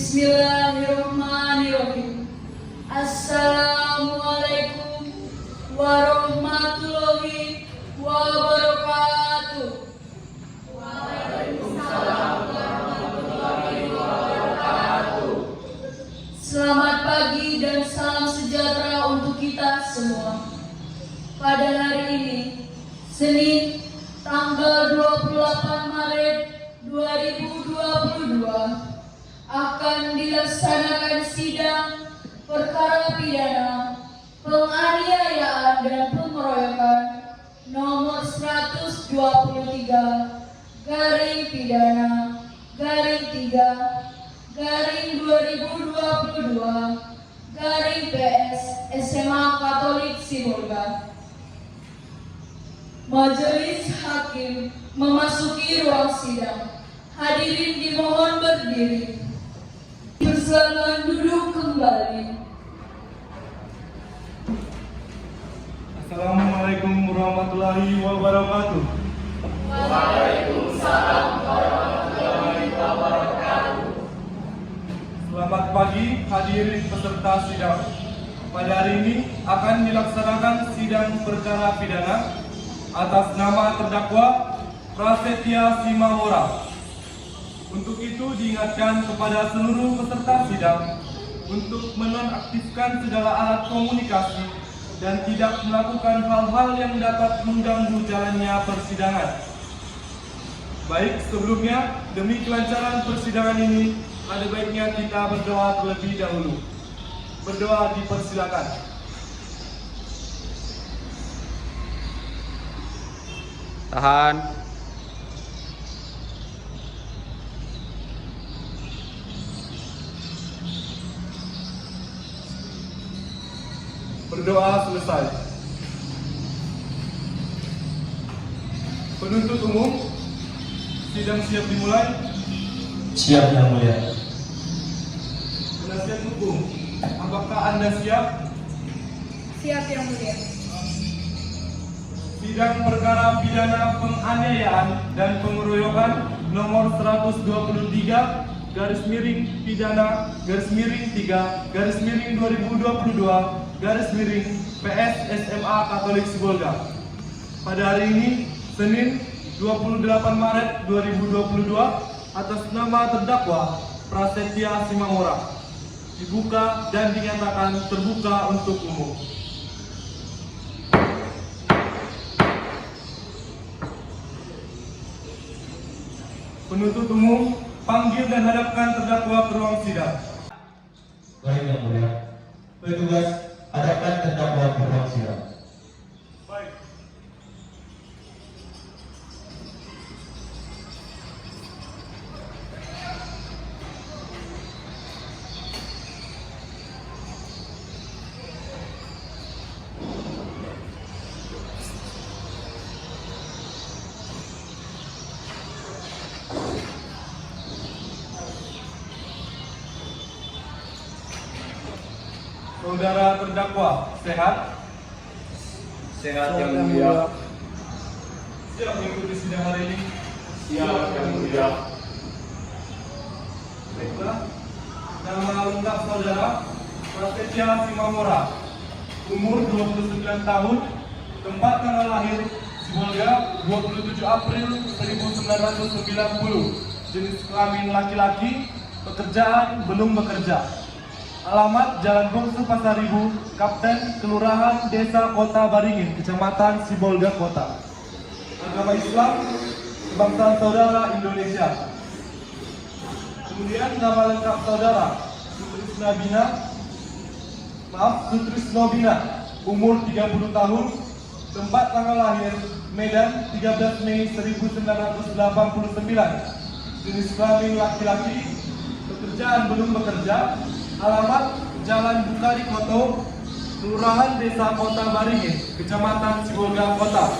Bismillahirrahmanirrahim. Assalamualaikum warahmatullahi wabarakatuh. Waalaikumsalam warahmatullahi wabarakatuh. Selamat pagi dan salam sejahtera untuk kita semua. Pada hari ini, Senin, tanggal 28 Maret 2022, akan dilaksanakan sidang perkara pidana penganiayaan dan pengeroyokan nomor 123 garing pidana garing 3 garing 2022 garing PS SMA Katolik Sibolga. Majelis Hakim memasuki ruang sidang. Hadirin dimohon berdiri. Persilakan duduk kembali. Assalamualaikum warahmatullahi wabarakatuh. Waalaikumsalam warahmatullahi wabarakatuh. Selamat pagi hadirin peserta sidang. Pada hari ini akan dilaksanakan sidang perkara pidana atas nama terdakwa Prasetya Simahora. Untuk itu diingatkan kepada seluruh peserta sidang untuk menonaktifkan segala alat komunikasi dan tidak melakukan hal-hal yang dapat mengganggu jalannya persidangan. Baik, sebelumnya demi kelancaran persidangan ini, ada baiknya kita berdoa terlebih dahulu. Berdoa dipersilakan. Tahan. Berdoa selesai. Penuntut umum, sidang siap dimulai. Siap yang mulia. Penasihat hukum, apakah Anda siap? Siap yang mulia. Sidang perkara pidana penganiayaan dan pengeroyokan nomor 123 garis miring pidana garis miring 3 garis miring 2022 garis miring PS SMA Katolik Sibolga. Pada hari ini, Senin 28 Maret 2022, atas nama terdakwa Prasetya Simahora, dibuka dan dinyatakan terbuka untuk umum. Penuntut umum, panggil dan hadapkan terdakwa ke ruang sidang. Baik yang mulia. Petugas, hadapkan terdakwa ke ruang sidang. Baik. Saudara terdakwa, sehat? Sehat yang mulia. Siap mengikuti sidang hari ini? Siap yang mulia. Baiklah. Nama lengkap saudara Prasetya Simahora, umur 29 tahun, tempat tanggal lahir Sibolga 27 April 1990, jenis kelamin laki-laki, pekerjaan belum bekerja. Alamat Jalan Bungsu Pasaribu, Kapten, Kelurahan Desa Kota Baringin, Kecamatan Sibolga Kota. Agama Islam, kebangsaan saudara Indonesia. Kemudian nama lengkap saudara Sutrisno Bina, umur 30 tahun, tempat tanggal lahir Medan 13 Mei 1989, jenis kelamin laki-laki, pekerjaan belum bekerja. Alamat Jalan Bukari Koto, Kelurahan Desa Kota Baringin, Kecamatan Sibolga Kota.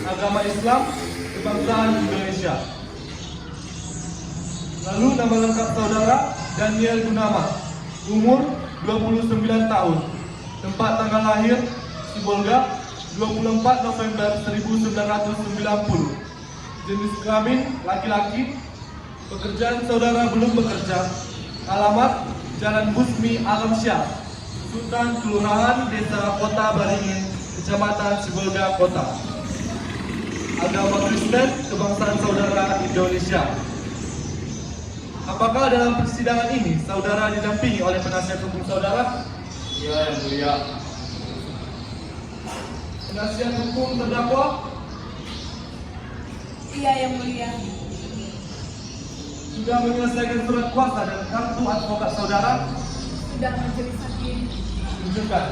Agama Islam, kebangsaan Indonesia. Lalu nama lengkap saudara Daniel Gunama, umur 29 tahun, tempat tanggal lahir Sibolga 24 November 1990, jenis kelamin laki-laki, pekerjaan saudara belum bekerja. Alamat Jalan Busmi Alamsyah, Sultan Kelurahan Desa Kota Baringin, Kecamatan Sibolga Kota. Agama Kristen, kebangsaan saudara Indonesia. Apakah dalam persidangan ini saudara didampingi oleh penasihat hukum saudara? Iya, Yang Mulia. Penasihat hukum terdakwa Iya, Yang Mulia. sudah menyelesaikan surat kuasa dan kartu advokat saudara? Sudah, Majelis Hakim. Tunjukkan.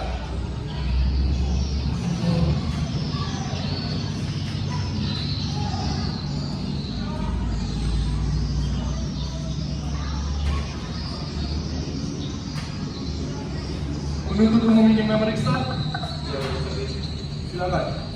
Penuntut umum ingin memeriksa? Silakan.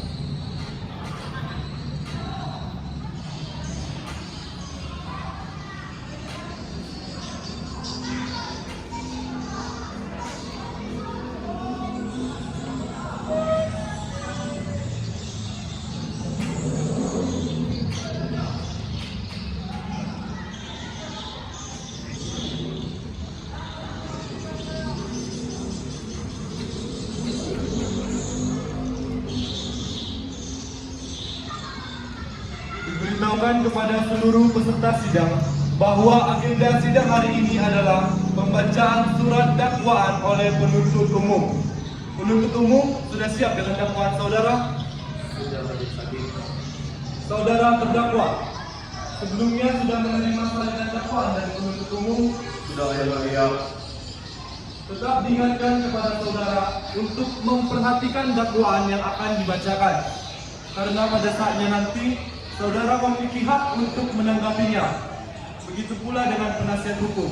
Diberitahukan kepada seluruh peserta sidang bahwa agenda sidang hari ini adalah pembacaan surat dakwaan oleh penuntut umum. Penuntut umum sudah siap dengan dakwaan saudara? Sudah, Majelis Hakim. Saudara terdakwa sebelumnya sudah menerima surat dakwaan dari penuntut umum. Sudah, Yang Mulia. Tetap diingatkan kepada saudara untuk memperhatikan dakwaan yang akan dibacakan, karena pada saatnya nanti saudara memiliki hak untuk menanggapinya. Begitu pula dengan penasihat hukum.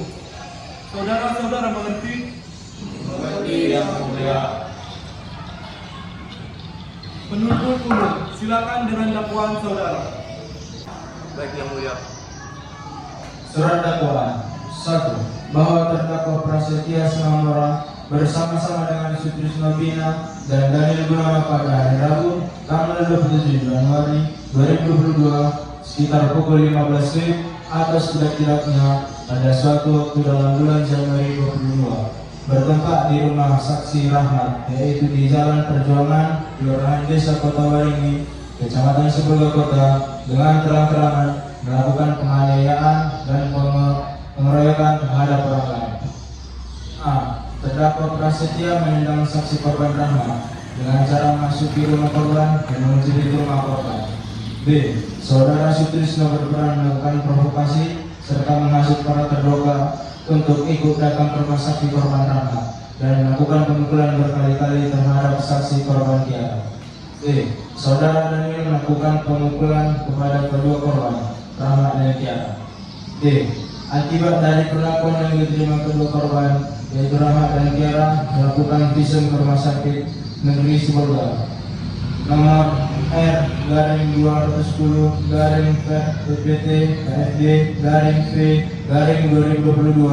Saudara-saudara mengerti? Mengerti, Yang Mulia. Penuntut umum, silakan dengan dakwaan saudara. Baik, Yang Mulia. Surat dakwaan 1. Bahwa terdakwa Prasetya Singamora bersama-sama dengan Sutrisno Bina dan Daniel Gunawan pada hari Rabu tanggal 27 Januari 2022 sekitar pukul 15 WIB atas tidak-tidaknya pada suatu waktu dalam bulan Januari 2022 bertempat di rumah saksi Rahmat, yaitu di Jalan Perjuangan, Kelurahan Desa Kota Waringin, Kecamatan Sibolga Kota, dengan terang-terangan melakukan penganiayaan dan pengeroyokan terhadap orang lain. A. Terdakwa Prasetya menendang saksi korban Rahmat dengan cara memasuki rumah korban dan mencuri rumah korban. B. Saudara Sutrisno berperan melakukan provokasi serta menghasut para terdakwa untuk ikut datang ke rumah saksi korban Rahmat dan melakukan pemukulan berkali-kali terhadap saksi korban Tiara. C. Saudara Daniel melakukan pemukulan kepada kedua korban Rahmat dan Tiara. D. Akibat dari perlakuan yang diterima kedua korban, yaitu Rahmat dan Tiara, melakukan visum ke rumah sakit negeri Sibolga. Nomor R/210/PPT KFD -V -2022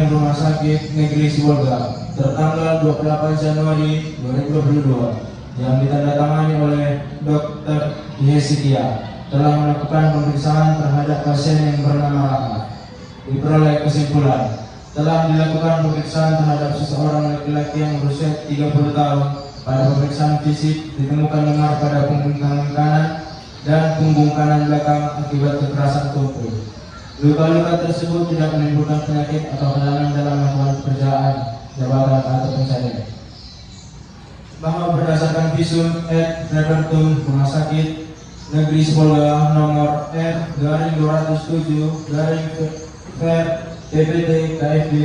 Rumah Sakit Negeri Sibolga tertanggal 28 Januari 2022 yang ditandatangani oleh Dr. Yesetia telah melakukan pemeriksaan terhadap pasien yang bernama Rahmat. Diperoleh kesimpulan, telah dilakukan pemeriksaan terhadap seseorang laki-laki yang berusia 30 tahun. Pada pemeriksaan fisik ditemukan memar pada punggung tangan kanan dan punggung kanan belakang akibat kekerasan tubuh. Luka-luka tersebut tidak menimbulkan penyakit atau kelainan dalam melakukan pekerjaan, jabatan atau pencarian. Bahwa berdasarkan visum et repertum Rumah Sakit Negeri Sibolga nomor R/207/PPT KFD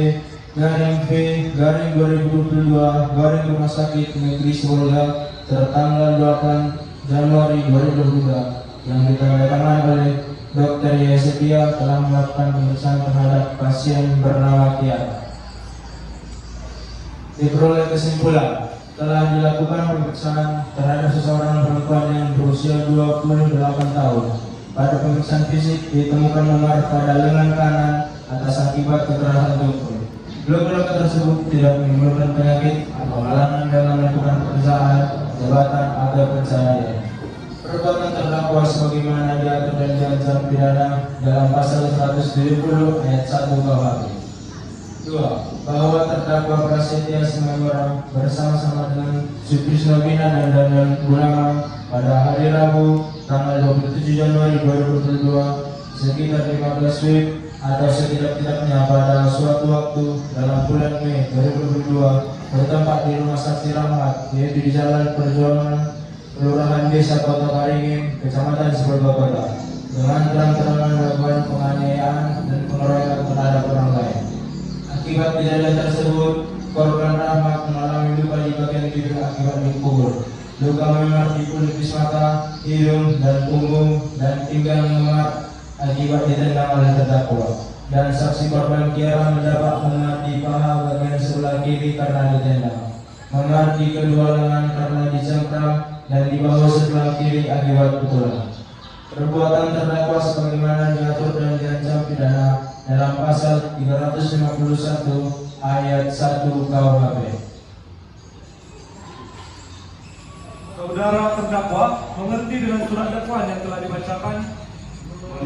-V/2022 Rumah Sakit Negeri Sibolga tertanggal 8 Januari 2022 yang ditandatangani oleh Dr. Yesetia telah melakukan pemeriksaan terhadap pasien bernama Tiara. Diperoleh kesimpulan, telah dilakukan pemeriksaan terhadap seseorang perempuan yang berusia 28 tahun. Pada pemeriksaan fisik ditemukan memar pada lengan kanan atas akibat kekerasan tubuh. Luka-luka tersebut tidak menimbulkan penyakit atau halangan dalam melakukan pekerjaan, jabatan atau pencahayaan. Perbuatan terdakwa sebagaimana diatur dan diancam pidana dalam pasal 170 ayat 1 KUHP. 2. Bahwa terdakwa Prasetya Simamora bersama-sama dengan Sutrisno Bina dan Daniel Gunawan pada hari Rabu tanggal 27 Januari 2022 sekitar 15 WIB atau setidak-tidaknya pada suatu waktu dalam bulan Mei 2022 bertempat di Rumah Saksi Rahmat, yaitu di Jalan Perjuangan, Kelurahan Desa Kota Karingin, Kecamatan Sibolga Kota, dengan terang-terangan melakukan penganiayaan dan pengeroyokan terhadap orang lain. Akibat kejadian tersebut, korban Rahmat mengalami luka di bagian bibir akibat dipukul. Luka memar di kulit mata, hidung, dan punggung, dan pinggang memar akibat ditendang oleh terdakwa. Dan saksi korban Kiara mendapat memar di paha bagian sebelah kiri karena ditendang, memar di kedua lengan karena dicengkram, dan di bahu sebelah kiri akibat pukulan. Perbuatan terdakwa sebagaimana diatur dan diancam pidana dalam pasal 351 ayat 1 KUHP. Saudara terdakwa mengerti dengan surat dakwaan yang telah dibacakan?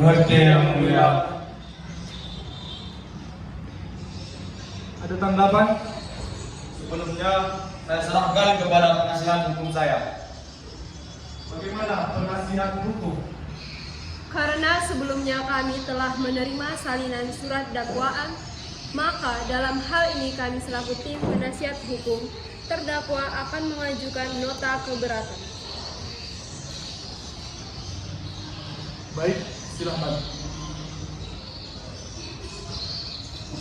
Mengerti yang mulia. Ada tanggapan? Sebelumnya saya serahkan kepada penasihat hukum saya. Bagaimana penasihat hukum? Karena sebelumnya kami telah menerima salinan surat dakwaan, maka dalam hal ini kami selaku tim penasihat hukum terdakwa akan mengajukan nota keberatan. Baik, silakan.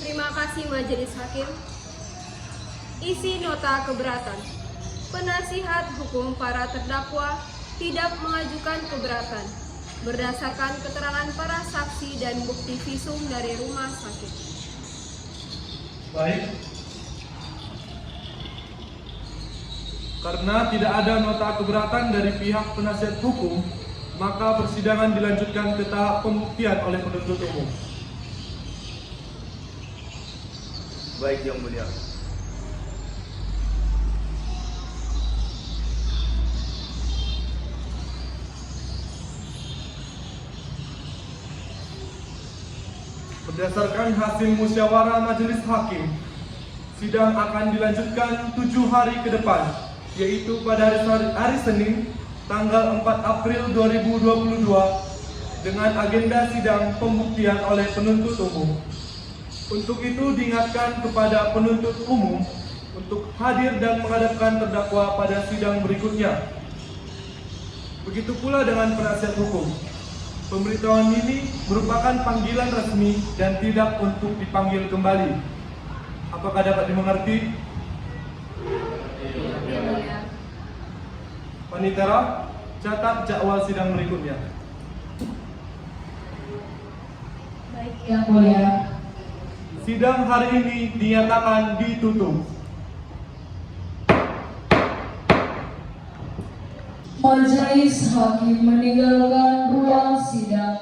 Terima kasih Majelis Hakim. Isi nota keberatan. Penasihat hukum para terdakwa tidak mengajukan keberatan berdasarkan keterangan para saksi dan bukti visum dari rumah sakit. Baik. Karena tidak ada nota keberatan dari pihak penasihat hukum, maka persidangan dilanjutkan ke tahap pembuktian oleh penuntut umum. Baik yang mulia. Berdasarkan hasil musyawarah majelis hakim, sidang akan dilanjutkan 7 hari ke depan, yaitu pada hari Senin, tanggal 4 April 2022, dengan agenda sidang pembuktian oleh penuntut umum. Untuk itu diingatkan kepada penuntut umum untuk hadir dan menghadapkan terdakwa pada sidang berikutnya. Begitu pula dengan penasihat hukum. Pemberitahuan ini merupakan panggilan resmi dan tidak untuk dipanggil kembali. Apakah dapat dimengerti? Panitera, catat jadwal sidang berikutnya. Baik yang mulia. Sidang hari ini dinyatakan ditutup. Majelis Hakim meninggalkan ruang sidang.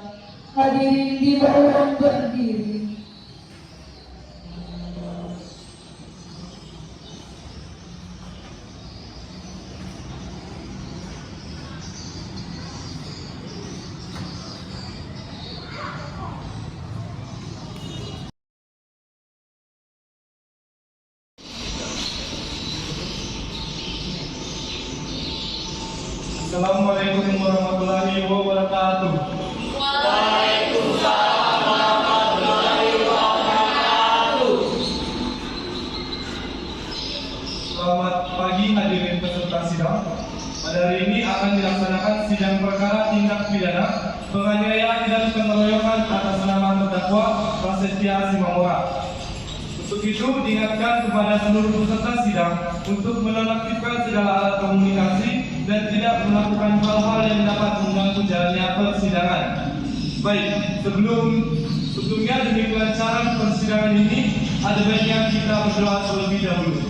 Hadirin dimohon berdiri. Assalamualaikum warahmatullahi wabarakatuh. Waalaikumsalam warahmatullahi wabarakatuh. Selamat pagi hadirin peserta sidang. Pada hari ini akan dilaksanakan sidang perkara tindak pidana penganiayaan dan pengeroyokan atas nama terdakwa Prasetya Simamora. Untuk itu diingatkan kepada seluruh peserta sidang untuk menonaktifkan segala alat komunikasi dan tidak melakukan hal-hal yang dapat mengganggu jalannya persidangan. Baik, sebelumnya demi kelancaran persidangan ini, ada baiknya kita berdoa terlebih dahulu.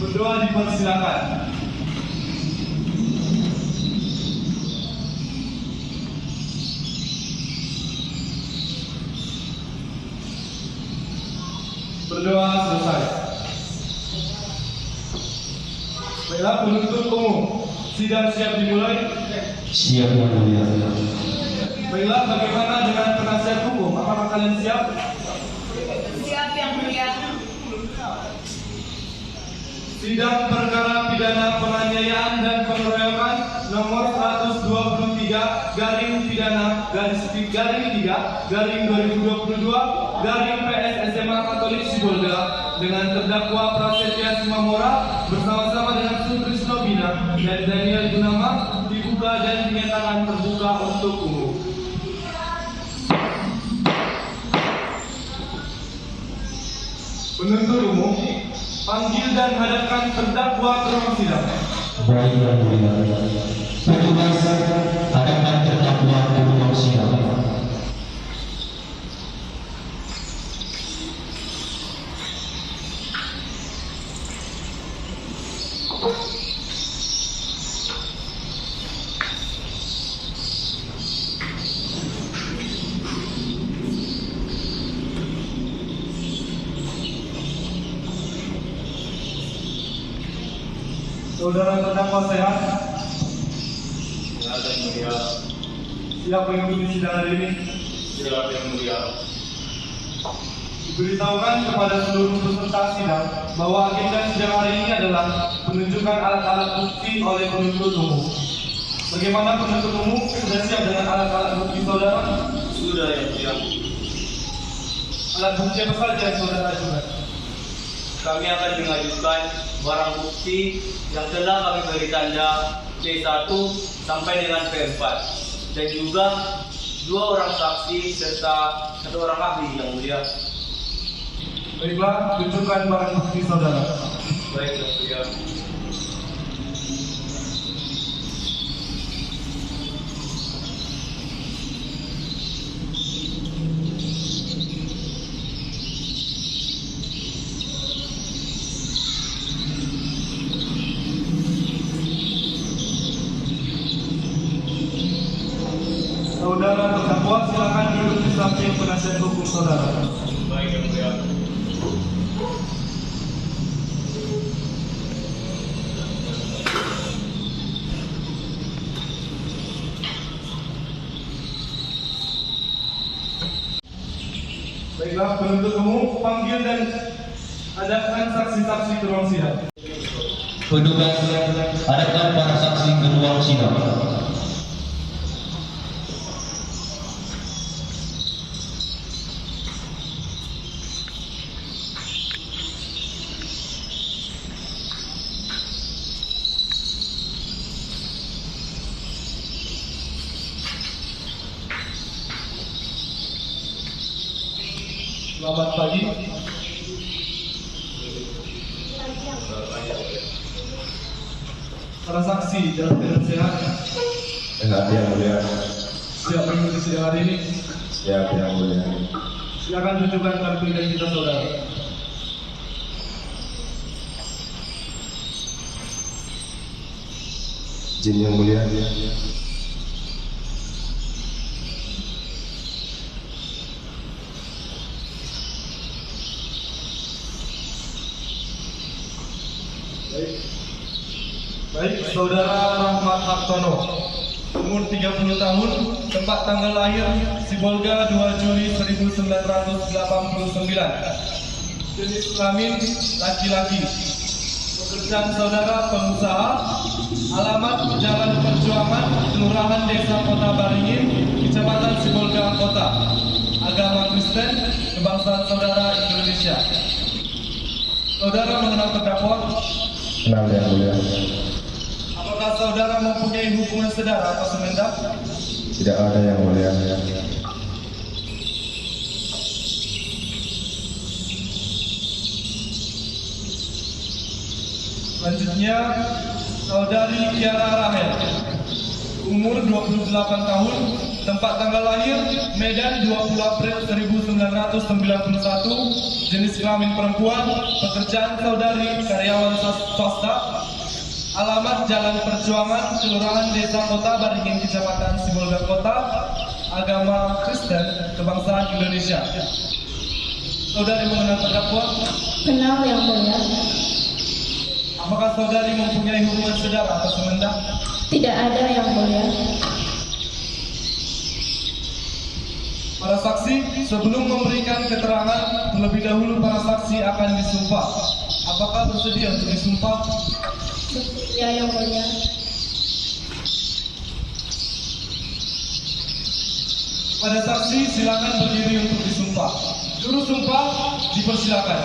Berdoa dipersilakan. Berdoa selesai. Baiklah penuntut umum, sidang siap dimulai. Siap yang mulia. Baiklah, bagaimana dengan penasihat hukum? Apakah kalian siap? Siap yang mulia. Sidang perkara pidana penganiayaan dan pengeroyokan nomor 122/3/3/2022 PSSMA Katolik Sibolga dengan terdakwa Prasetya Simamora bersama-sama dengan Sutrisno Bina dan Daniel Gunama dibuka dan dinyatakan terbuka untuk umum. Penuntut umum, panggil dan hadapkan terdakwa ke ruang sidang. Baik yang mulia, petugas hadapkan terdakwa ke ruang sidang. Saudara terdakwa sehat? Sehat yang mulia. Siapa yang memimpin sidang hari ini? Siap yang mulia. Diberitahukan kepada seluruh peserta sidang bahwa agenda sidang hari ini adalah penunjukan alat-alat bukti oleh penuntut umum. Bagaimana penuntut umum sudah siap dengan alat-alat bukti saudara? Sudah yang mulia. Alat bukti apa saja yang saudara ajukan? Kami akan mengajukan barang bukti yang telah kami beri tanda C1 sampai dengan P4 dan juga 2 orang saksi serta 1 orang ahli yang mulia. Baiklah, tunjukkan barang bukti saudara. Baik yang mulia. Saudara terdakwa silakan duduk di samping penasihat hukum saudara. Baik yang mulia. Baiklah, penuntut umum panggil dan hadapkan saksi-saksi ke ruang sidang. Petugas hadapkan para saksi ke ruang sidang. Selamat pagi. Para saksi dalam keadaan sehat, Sehat yang mulia. siap mengikuti sidang hari ini. Siap yang mulia. Silakan tunjukkan kartu identitas saudara. Izin yang mulia. Baik, saudara Rahmat Hartono, umur 30 tahun, tempat tanggal lahir Sibolga 2 Juli 1989, jenis kelamin laki-laki, pekerjaan saudara pengusaha, alamat Jalan Perjuangan, Kelurahan Desa Kota Baringin, Kecamatan Sibolga Kota, agama Kristen, kebangsaan saudara Indonesia. Saudara mengenal terdakwa? Kenal yang mulia. Apakah saudara mempunyai hubungan saudara atau semendak? Tidak ada yang mulia. Selanjutnya, saudari Kiara Rahel, umur 28 tahun, tempat tanggal lahir Medan 20 April 1991, jenis kelamin perempuan, pekerjaan saudari karyawan swasta, alamat Jalan Perjuangan, Kelurahan Desa Kota Baringin, Kecamatan Sibolga Kota, agama Kristen, kebangsaan Indonesia. Saudari mengenal terdakwa? Kenal yang mulia. Apakah saudari mempunyai hubungan saudara atau semendak? Tidak ada yang mulia. Para saksi, sebelum memberikan keterangan, terlebih dahulu para saksi akan disumpah. Apakah bersedia untuk disumpah? Ya, yang mulia. Pada saksi silakan berdiri untuk disumpah. Juru sumpah dipersilakan.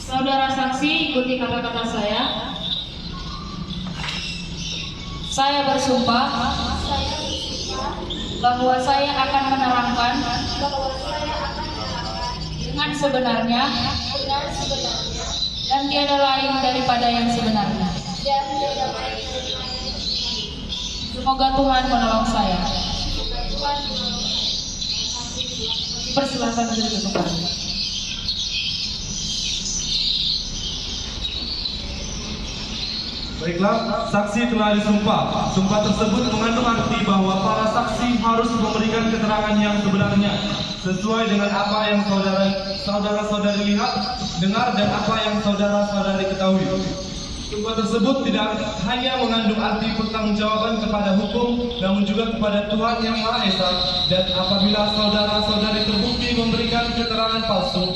Saudara saksi, ikuti kata-kata saya. Saya bersumpah bahwa saya akan menerangkan dengan sebenarnya dan tiada lain daripada yang sebenarnya. Semoga Tuhan menolong saya. Persilakan duduk kembali. Baiklah, saksi telah disumpah. Sumpah tersebut mengandung arti bahwa para saksi harus memberikan keterangan yang sebenarnya sesuai dengan apa yang saudara-saudari lihat, dengar, dan apa yang saudara-saudari ketahui. Sumpah tersebut tidak hanya mengandung arti pertanggungjawaban kepada hukum, namun juga kepada Tuhan Yang Maha Esa. Dan apabila saudara-saudari terbukti memberikan keterangan palsu,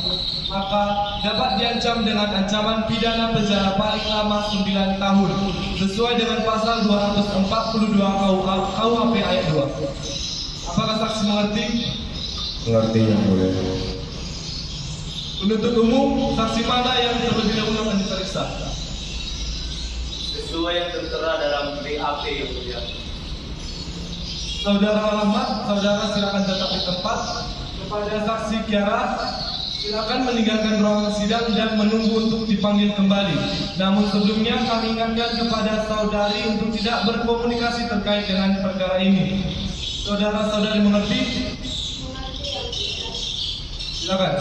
maka dapat diancam dengan ancaman pidana penjara paling lama 9 tahun sesuai dengan pasal 242 KUHP ayat 2. Apakah saksi mengerti? Mengerti yang mulia. Penuntut umum, saksi mana yang terlebih dahulu akan diperiksa? Sesuai yang tertera dalam BAP yang mulia. Saudara Rahmat, saudara silakan tetap di tempat. Kepada saksi Kiara, silakan meninggalkan ruangan sidang dan menunggu untuk dipanggil kembali. Namun sebelumnya kami ingatkan kepada saudari untuk tidak berkomunikasi terkait dengan perkara ini. Saudara-saudari mengerti? Silakan.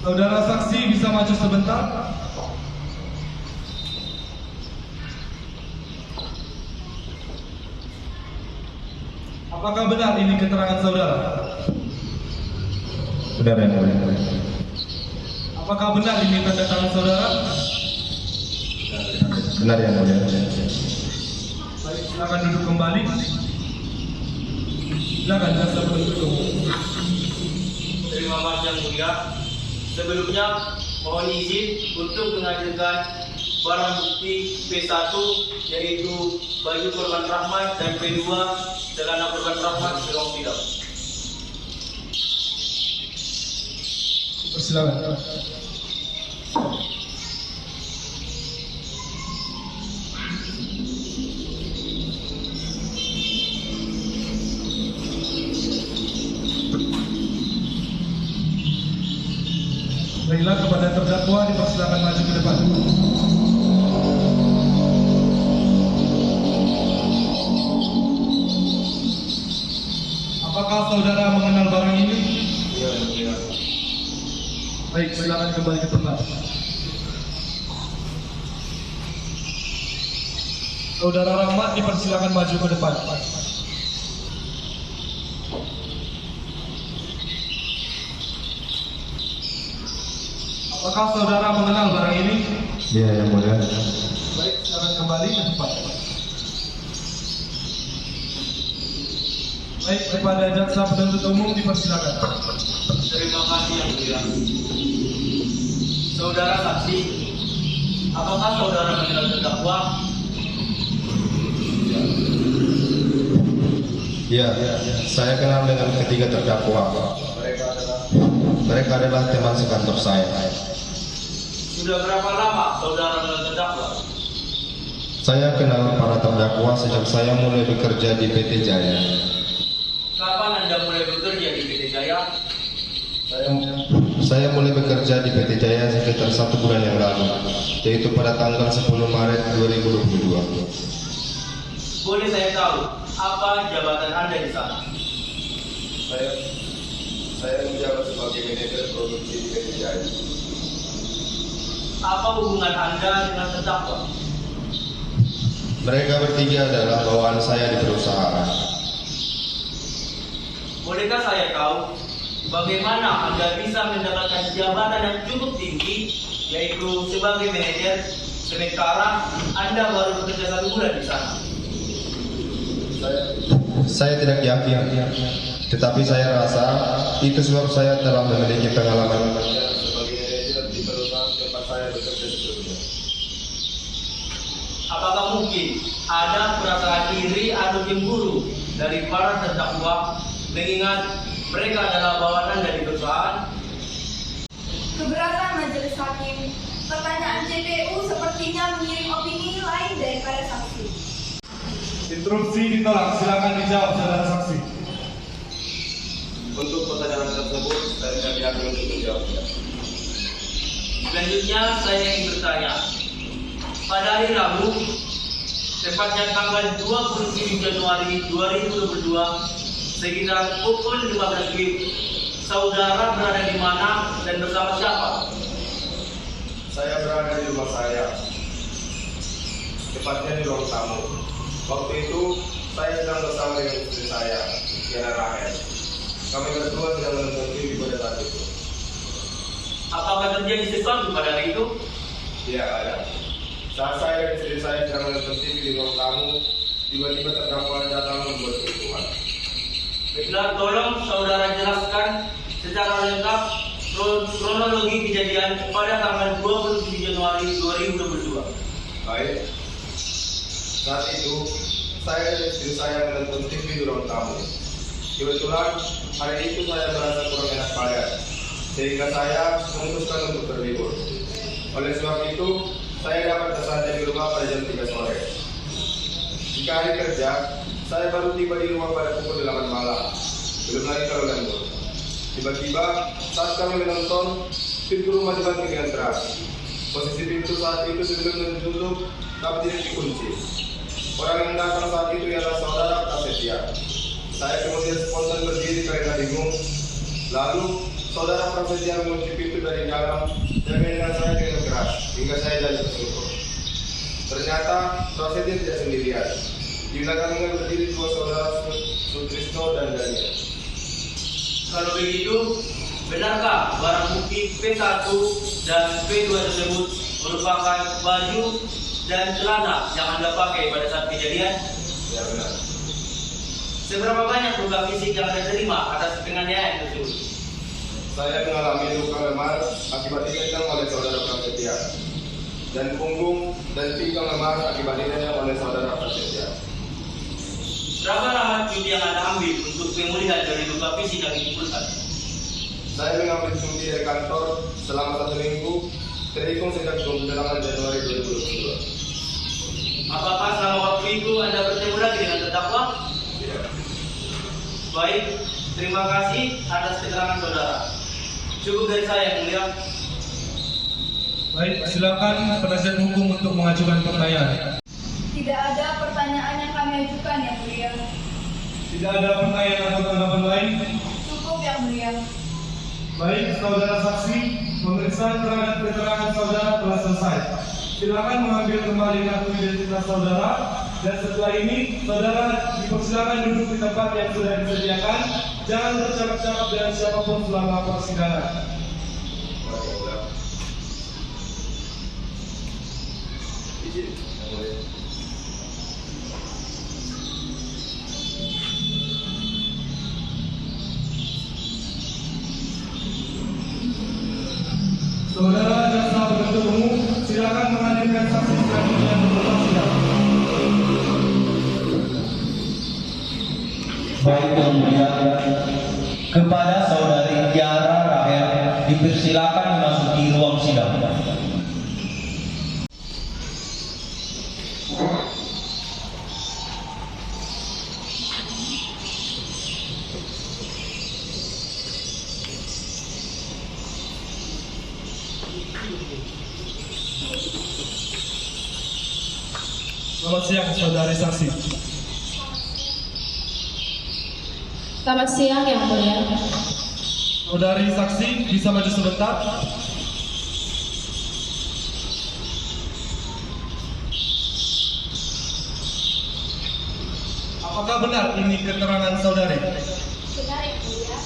Saudara saksi bisa maju sebentar. Apakah benar ini keterangan saudara? Benar yang mulia. Apakah benar ini tanda tangan saudara? Benar yang mulia. Baik, silakan duduk kembali. Silakan jaksa penuntut umum. Terima kasih yang mulia. Sebelumnya mohon izin untuk menghadirkan barang bukti P1 yaitu baju korban Rahmat dan P2 celana korban Rahmat serong tidak. Persilakan. Baiklah, kepada terdakwa dipersilakan maju ke depan. Apakah saudara mengenal barang ini? Iya, iya. Baik, silakan kembali ke tempat. Saudara Rahmat dipersilakan maju ke depan. Apakah saudara mengenal barang ini? Iya yang mulia. Baik, silakan kembali ke tempat. Baik, kepada jaksa penuntut umum dipersilakan. Terima kasih yang mulia. Saudara saksi, apakah saudara mengenal terdakwa? Iya, saya kenal dengan ketiga terdakwa. Mereka adalah teman sekantor saya. Sudah berapa lama saudara mengenal terdakwa? Saya kenal para terdakwa sejak saya mulai bekerja di PT Jaya. Kapan Anda mulai bekerja di PT Jaya? Saya mulai bekerja di PT Jaya sekitar 1 bulan yang lalu, yaitu pada tanggal 10 Maret 2022. Boleh saya tahu apa jabatan Anda di sana? Saya menjabat sebagai manajer produksi di PT Jaya. Apa hubungan Anda dengan terdakwa? Mereka bertiga adalah bawahan saya di perusahaan. Bolehkah saya tahu bagaimana Anda bisa mendapatkan jabatan yang cukup tinggi, yaitu sebagai manajer, sementara Anda baru bekerja 1 bulan di sana? Saya tidak yakin, tetapi saya rasa itu sebab saya telah memiliki pengalaman sebagai manajer di perusahaan tempat saya bekerja sebelumnya. Apakah mungkin ada perasaan iri atau cemburu dari para terdakwa mengingat mereka adalah bawahan Anda di perusahaan? Keberatan majelis hakim, pertanyaan JPU sepertinya mengirim opini lain daripada saksi. Interupsi ditolak. Silakan dijawab saudara saksi. Untuk pertanyaan tersebut, saya tidak yakin untuk menjawabnya. Selanjutnya saya ingin bertanya, pada hari Rabu, tepatnya tanggal 27 Januari 2022, sekitar pukul 15 WIB, saudara berada di mana dan bersama siapa? Saya berada di rumah saya, tepatnya di ruang tamu. Waktu itu, saya sedang bersama dengan istri saya, Tiara Rahel. Kami berdua sedang menonton TV pada saat itu. Apakah terjadi sesuatu pada hari itu? Iya, ada. Saat saya dan istri saya sedang menonton TV di ruang tamu, tiba-tiba terdakwa datang membuat kerusuhan. Baiklah, tolong saudara jelaskan secara lengkap kronologi kejadian pada tanggal 27 Januari 2022. Baik. Saat itu, saya dan istri saya menonton TV di ruang tamu. Kebetulan, hari itu saya merasa kurang enak badan, sehingga saya memutuskan untuk berlibur. Oleh sebab itu, saya dapat bersantai di rumah pada jam 3 sore. Jika hari kerja, saya baru tiba di rumah pada pukul 8 malam. Belum lagi kalau lembur. Tiba-tiba, saat kami menonton, pintu rumah dibanting dengan keras. Posisi pintu saat itu sebelum ditutup, tapi tidak dikunci. Orang yang datang saat itu ialah saudara Prasetya. Saya kemudian spontan berdiri karena bingung. Lalu, saudara Prasetya mengunci pintu dari dalam dan menendang saya dengan keras hingga saya jatuh tersungkur. Ternyata Prasetya tidak sendirian. Di belakangnya berdiri 2 saudara Sutrisno dan Daniel. Kalau begitu, benarkah barang bukti P1 dan P2 tersebut merupakan baju dan celana yang Anda pakai pada saat kejadian? Ya, benar. Seberapa banyak luka fisik yang Anda terima atas penganiayaan tersebut? Saya mengalami luka memar akibat ditendang oleh saudara Prasetya, dan punggung dan pinggang memar akibat ditendang oleh saudara Prasetya. Berapa lama cuti yang Anda ambil untuk pemulihan dari luka fisik yang ditimbulkan? Saya mengambil cuti dari kantor selama 1 minggu, terhitung sejak 28 Januari 2022. Apakah selama waktu itu Anda bertemu lagi dengan terdakwa? Tidak. Baik, terima kasih atas keterangan saudara. Cukup dari saya, yang mulia. Baik, silakan penasihat hukum untuk mengajukan pertanyaan. Tidak ada pertanyaan yang kami ajukan, Yang Mulia. Tidak ada pertanyaan atau tanggapan lain? Cukup, Yang Mulia. Baik, saudara saksi, pemeriksaan terhadap keterangan saudara telah selesai. Silakan mengambil kembali kartu identitas saudara, dan setelah ini saudara dipersilakan duduk di tempat yang sudah disediakan. Jangan bercakap-cakap dengan siapapun selama persidangan. Izin, yang mulia. Saudara jaksa penuntut umum, silakan menghadirkan saksi selanjutnya untuk persidangan. Baik yang mulia, kepada saudari Tiara Rahel dipersilakan memasuki ruang sidang. Selamat siang, saudari saksi. Selamat siang, Yang Mulia. Saudari saksi, bisa maju sebentar? Apakah benar ini keterangan saudari? Benar yang mulia.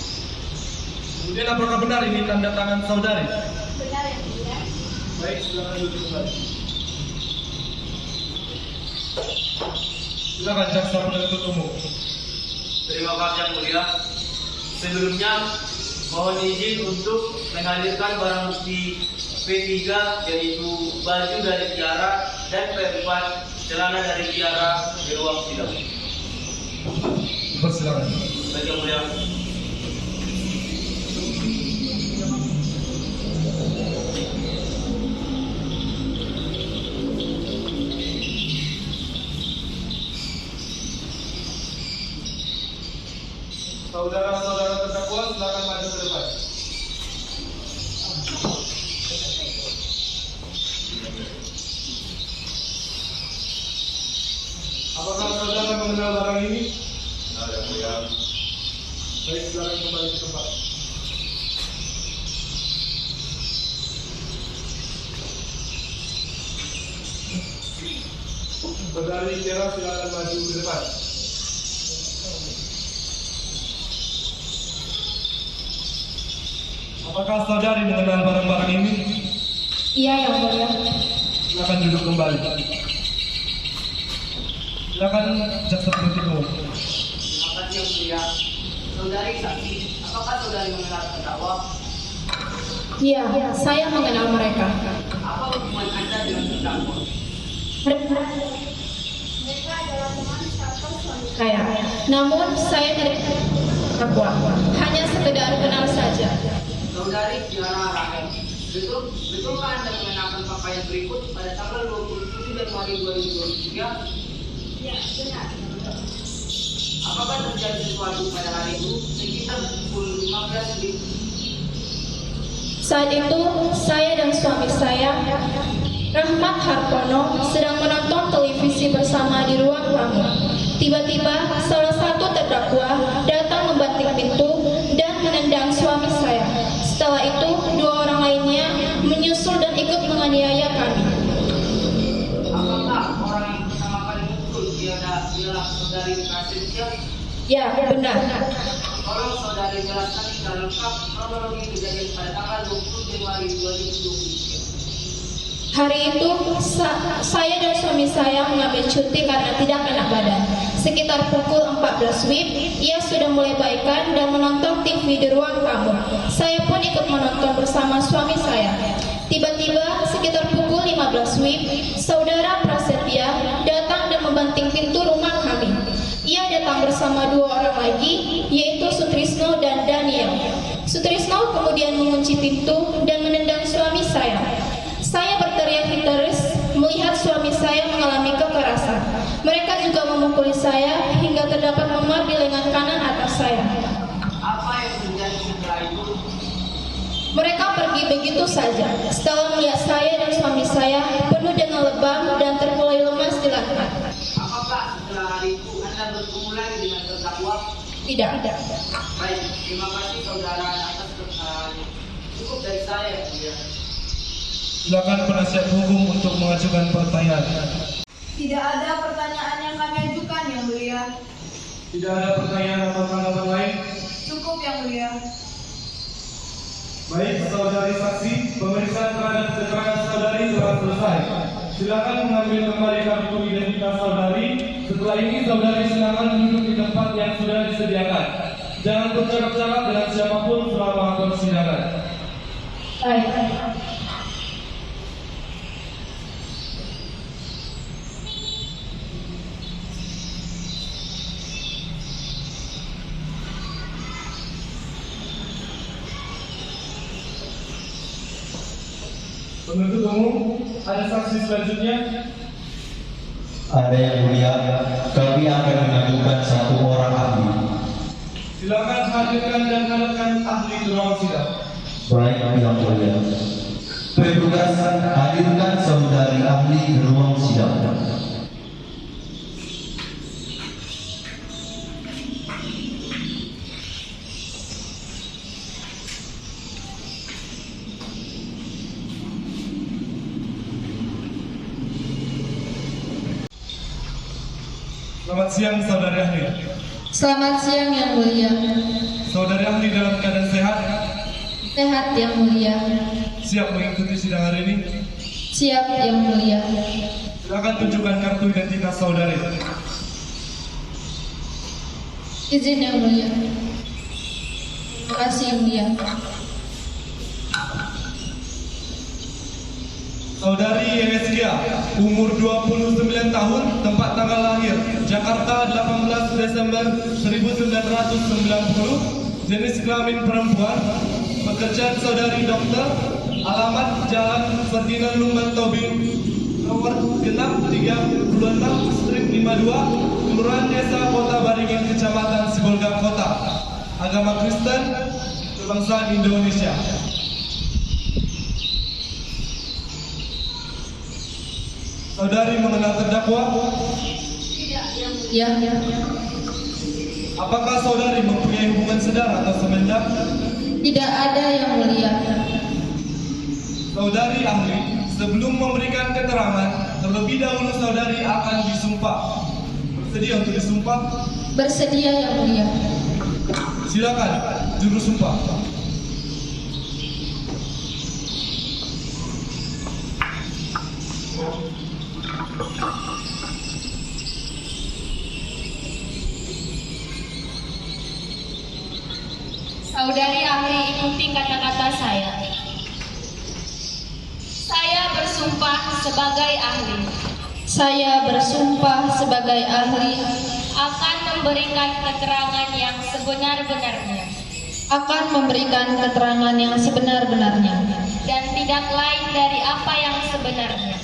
Kemudian apakah benar ini tanda tangan saudari? Benar yang mulia. Baik, silakan duduk kembali. Silakan jaksa penuntut umum. Terima kasih yang mulia. Sebelumnya mohon izin untuk menghadirkan barang bukti P3 yaitu baju dari Tiara dan P4 celana dari Tiara di ruang sidang. Persilakan. Baik yang mulia. Saudara-saudara terdakwa silakan maju ke depan. Apakah saudara mengenal barang ini? Benar yang mulia. Baik, silakan kembali ke tempat. Saudari Tiara silakan maju ke depan. Apakah saudari mengenal barang-barang ini? Iya yang mulia. Silakan duduk kembali. Silakan jaksa penuntut umum. Terima kasih yang mulia. Saudari saksi, apakah saudari mengenal terdakwa? Iya, saya mengenal mereka. Apa hubungan Anda dengan terdakwa? Mereka adalah teman kantor suami Saya. Namun saya tidak terdakwa. Hanya sekedar kenal saja. Saudari Tiara Rahel, betulkah Anda mengenakan pakaian berikut pada tanggal 27 Januari 2023? Ya, benar. Apakah terjadi sesuatu pada hari itu sekitar pukul 15 WIB? Saat itu, saya dan suami saya, Rahmat Hartono, sedang menonton televisi bersama di ruang tamu. Tiba-tiba, salah satu terdakwa datang membanting pintu dan menendang suami saya. Setelah itu, dua orang lainnya menyusul dan ikut menganiaya kami. Apakah orang yang pertama kali muncul ialah saudari Prasetya? Ya, benar. Tolong saudari jelaskan secara lengkap kronologi kejadian pada tanggal 20 Januari 2023. Hari itu, saya dan suami saya mengambil cuti karena tidak enak badan. Sekitar pukul 14 WIB, ia sudah mulai baikan dan menonton TV di ruang tamu. Saya pun ikut menonton bersama suami saya. Tiba-tiba, sekitar pukul 15 WIB, saudara Prasetya datang dan membanting pintu rumah kami. Ia datang bersama dua orang lagi, yaitu Sutrisno dan Daniel. Sutrisno kemudian mengunci pintu dan menendang suami saya. Saya berteriak histeris melihat suami saya mengalami kekerasan. Mereka juga memukuli saya hingga terdapat memar di lengan kanan atas saya. Apa yang terjadi setelah itu? Mereka pergi begitu saja. Setelah melihat saya dan suami saya penuh dengan lebam dan terkulai lemas di lantai. Apakah setelah hari itu Anda bertemu lagi dengan terdakwa? Tidak. Baik, terima kasih saudara atas keterangannya. Cukup dari saya, ya. Silakan penasihat hukum untuk mengajukan pertanyaan. Tidak ada pertanyaan yang kami ajukan, yang mulia. Tidak ada pertanyaan atau tanggapan lain? Cukup, yang mulia. Baik, saudari saksi, pemeriksaan terhadap keterangan saudari telah selesai. Silakan mengambil kembali kartu identitas saudari. Setelah ini saudari silakan duduk di tempat yang sudah disediakan. Jangan bercakap-cakap dengan siapapun selama persidangan. Baik. Penuntut umum, ada saksi selanjutnya. Ada yang mulia, kami akan mengajukan satu orang ahli. Silakan hadirkan dan hadirkan ahli di ruang sidang. Baik yang mulia. Petugas hadirkan saudari ahli di ruang sidang. Selamat siang saudari ahli. Selamat siang Yang Mulia. Saudari ahli dalam keadaan sehat? Sehat Yang Mulia. Siap mengikuti sidang hari ini? Siap Yang Mulia. Silakan tunjukkan kartu identitas saudari. Izin Yang Mulia. Terima kasih Yang Mulia. Saudari Yeneskia, umur 29 tahun, tempat tanggal lahir Jakarta 18 Desember 1990, jenis kelamin perempuan, pekerjaan saudari dokter, alamat Jalan Ferdinand Lumban Tobing, nomor genap 36 strip 52, Kelurahan Desa Kota Baringin, Kecamatan Sibolga Kota, agama Kristen, kebangsaan Indonesia. Saudari mengenal terdakwa? Ya. Apakah saudari mempunyai hubungan saudara atau semenjak? Tidak ada Yang Mulia. Saudari ahli, sebelum memberikan keterangan, terlebih dahulu saudari akan disumpah. Bersedia untuk disumpah? Bersedia Yang Mulia. Silakan, juru sumpah. Saudari ahli, ikuti kata-kata saya. Saya bersumpah sebagai ahli Saya bersumpah sebagai ahli akan memberikan keterangan yang sebenar-benarnya akan memberikan keterangan yang sebenar-benarnya dan tidak lain dari apa yang sebenarnya,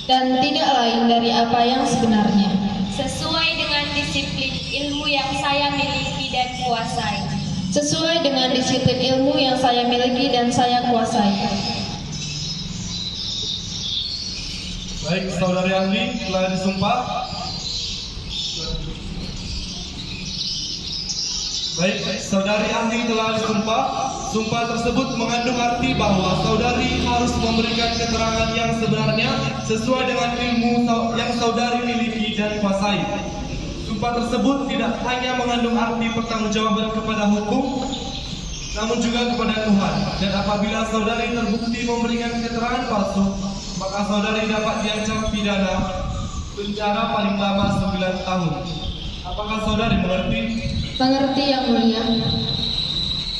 dan tidak lain dari apa yang sebenarnya, sesuai dengan disiplin ilmu yang saya miliki dan kuasai. sesuai dengan disiplin ilmu yang saya miliki dan saya kuasai. Baik, saudari ahli telah disumpah. Baik, saudari ahli telah disumpah. Sumpah tersebut mengandung arti bahwa saudari harus memberikan keterangan yang sebenarnya sesuai dengan ilmu yang saudari miliki dan kuasai. Sumpah tersebut tidak hanya mengandung arti pertanggungjawaban kepada hukum, namun juga kepada Tuhan. Dan apabila saudari terbukti memberikan keterangan palsu, maka saudari dapat diancam pidana penjara paling lama 9 tahun. Apakah saudari mengerti? Mengerti Yang Mulia.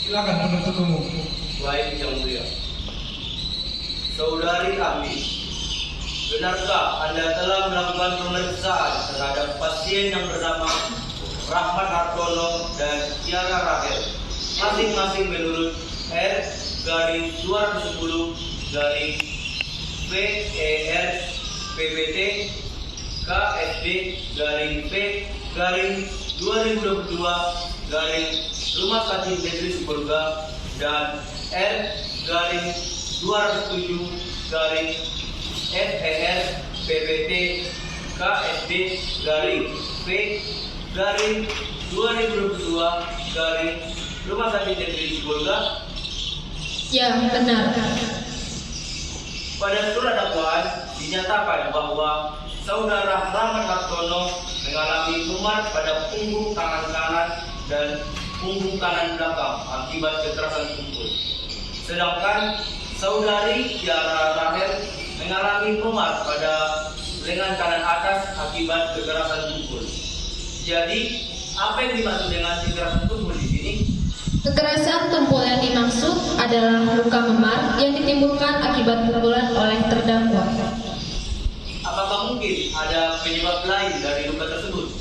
Silakan penuntut umum. Baik Yang Mulia. Saudari ahli, benarkah Anda telah melakukan pemeriksaan terhadap pasien yang bernama Rahmat Hartono dan Tiara Rahel, masing-masing menurut R/210/PER PPT KSD P/2022 Rumah Sakit Negeri Sibolga dan R/207 FER PPT KSD P/2022 Rumah Sakit Negeri Sibolga. Ya, benar. Pada surat dakwaan dinyatakan bahwa saudara Rahmat Hartono mengalami memar pada punggung tangan kanan dan punggung kanan belakang akibat kekerasan tubuh. Sedangkan saudari Tiara Rahel mengalami memar pada lengan kanan atas akibat kekerasan tubuh. Jadi, apa yang dimaksud dengan kekerasan tubuh di sini? Kekerasan tumpul yang dimaksud adalah luka memar yang ditimbulkan akibat pukulan oleh terdakwa. Apakah mungkin ada penyebab lain dari luka tersebut?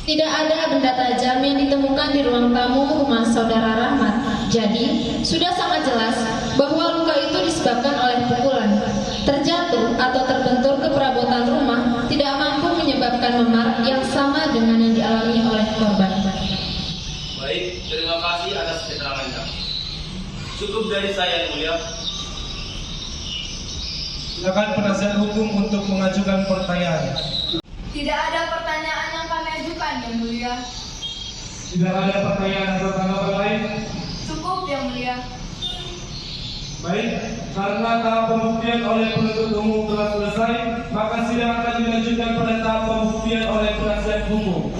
Tidak ada benda tajam yang ditemukan di ruang tamu rumah saudara Rahmat. Jadi, sudah sangat jelas bahwa luka itu disebabkan oleh pukulan. Terjatuh atau terbentur ke perabotan rumah tidak mampu menyebabkan memar yang sama dengan yang dialami oleh korban. Baik, terima kasih atas keterangannya. Cukup dari saya, Yang Mulia. Silakan penasihat hukum untuk mengajukan pertanyaan. Tidak ada pertanyaan yang kami ajukan, Yang Mulia. Tidak ada pertanyaan atau tanggapan lain? Cukup, Yang Mulia. Baik, karena tahap pembuktian oleh penuntut umum telah selesai, maka sidang akan dilanjutkan pada tahap pembuktian oleh penasihat hukum.